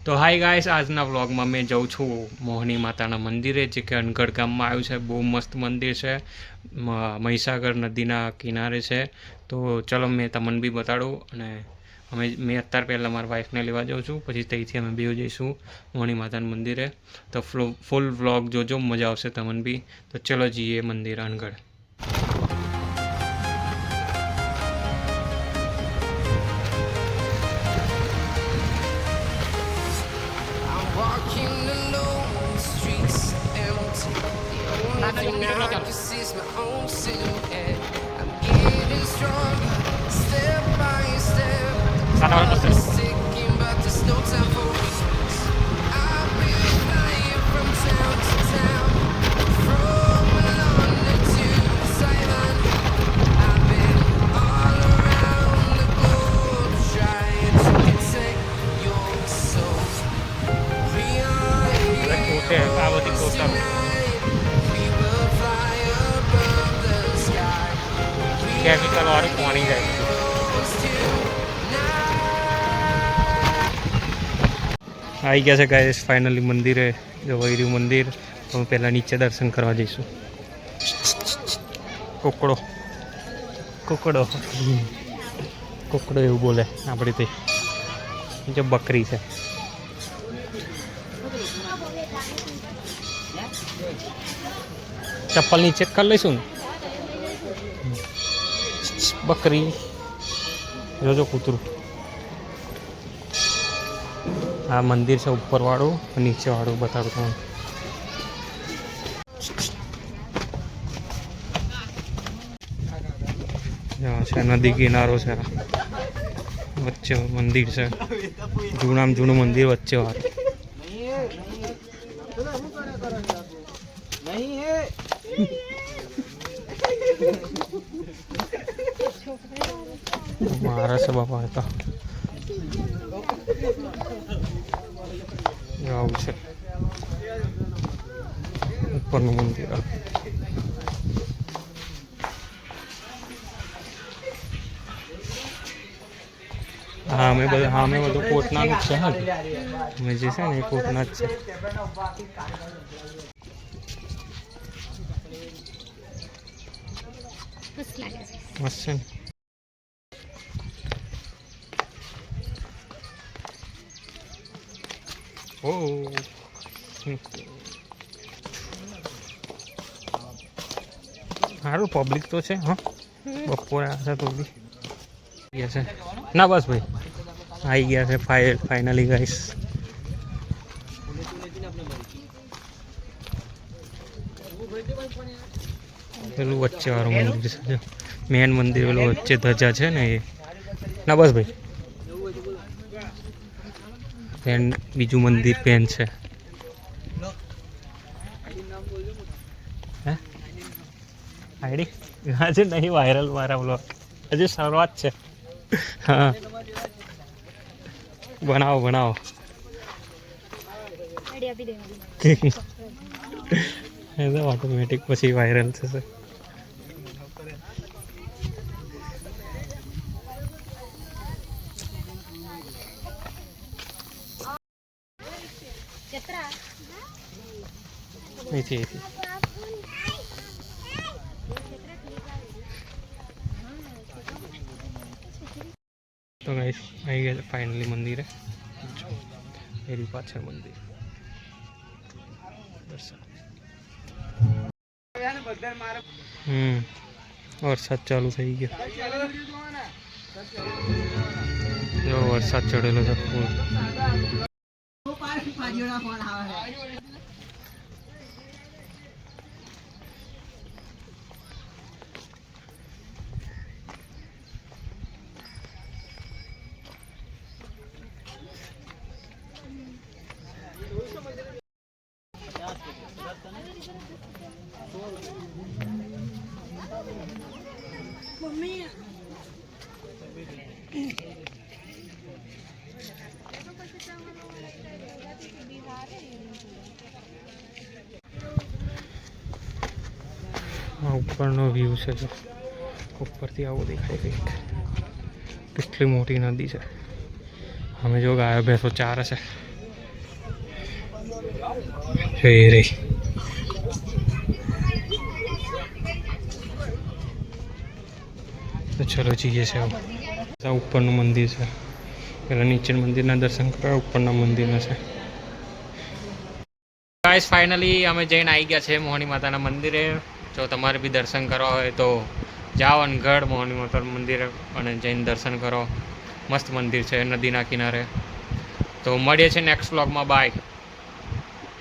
તો hi guys, આજના વ્લોગમાં મેં જાઉં છું મોહની માતાના મંદિરે, જે કે અનગઢ ગામમાં આવ્યું છે. બહુ મસ્ત મંદિર છે, મહીસાગર નદીના કિનારે છે. તો ચલો મેં તમને બી બતાડું. અને મેં અત્યારે પહેલાં મારા વાઈફને લેવા જાઉં છું, પછી ત્યાંથી અમે બેવ જઈશું મોહની માતાના મંદિરે. તો ફૂલ વ્લોગ જોજો, મજા આવશે તમને બી. તો ચલો જઈએ મંદિર અનગઢ. કેમિકલ વાળું પાણી જાય. આવી ગયા છે ગાઈસ ફાઇનલી મંદિરે. જો વૈર્યું મંદિર. અમે પહેલાં નીચે દર્શન કરવા જઈશું. કોકડો કોકડો કોકડો એવું બોલે આપણે તે. જો બકરી છે. ચપ્પલ નીચે કરી લઈશું ને. બકરી જોજો કૂતરું. આ મંદિર છે ઉપર વાળું, નીચે વાળું બતાડું તમને. છે નદી કિનારો છે, વચ્ચે મંદિર છે. જૂનું મંદિર વચ્ચે વાળું. મારા છે બાપા હતા આવું છે ઉપરનું મંદિર. હા અમે બધું કોટનાનું જ છે. હા અમે જે છે ને એ કોટના જ છે. મસ્ત છે ને. સારું પબ્લિક તો છે. હા બપોરે આવે તો બી ગયા છે ના. બસ ભાઈ આવી ગયા છે ફાઇનલી ગાઈસ. પેલું વચ્ચે વાળું મંદિર છે, મેન મંદિર પેલું વચ્ચે ધજા છે ને એ. ના બસ ભાઈ પેન. બીજું મંદિર પેન છે. હે આઈડી આજે નહીં વાયરલ મારા બ્લોગ, હજુ શરૂઆત છે. હા બનાવો ઓટોમેટિક પછી વાયરલ થશે. તો ગાઈસ આવી ગયા ફાઇનલી મંદિરે. એની પાછળ મંદિર વરસાદ ચાલુ થઈ ગયો. જો વરસાદ ચડેલો છે ફૂલ. ઉપરનો વ્યૂ છે. જો ઉપરથી આવું દેખાય કંઈક. કેટલી મોટી નદી છે. અમે જો ગાયો ભેંસો ચાર છે. રે તો ચલો જઈએ છે આ ઉપરનું મંદિર છે. પેલા નીચેના મંદિરના દર્શન કરવા, ઉપરના મંદિરના છે. ગાઈસ ફાઇનલી અમે જઈને આવી ગયા છે મોહની માતાના મંદિરે. જો તમારે બી દર્શન કરવા હોય તો જાઓ અનગઢ મોહની માતાનું મંદિરે અને જઈને દર્શન કરો. મસ્ત મંદિર છે નદીના કિનારે. તો મળીએ છીએ નેક્સ્ટ વ્લોગમાં. બાય.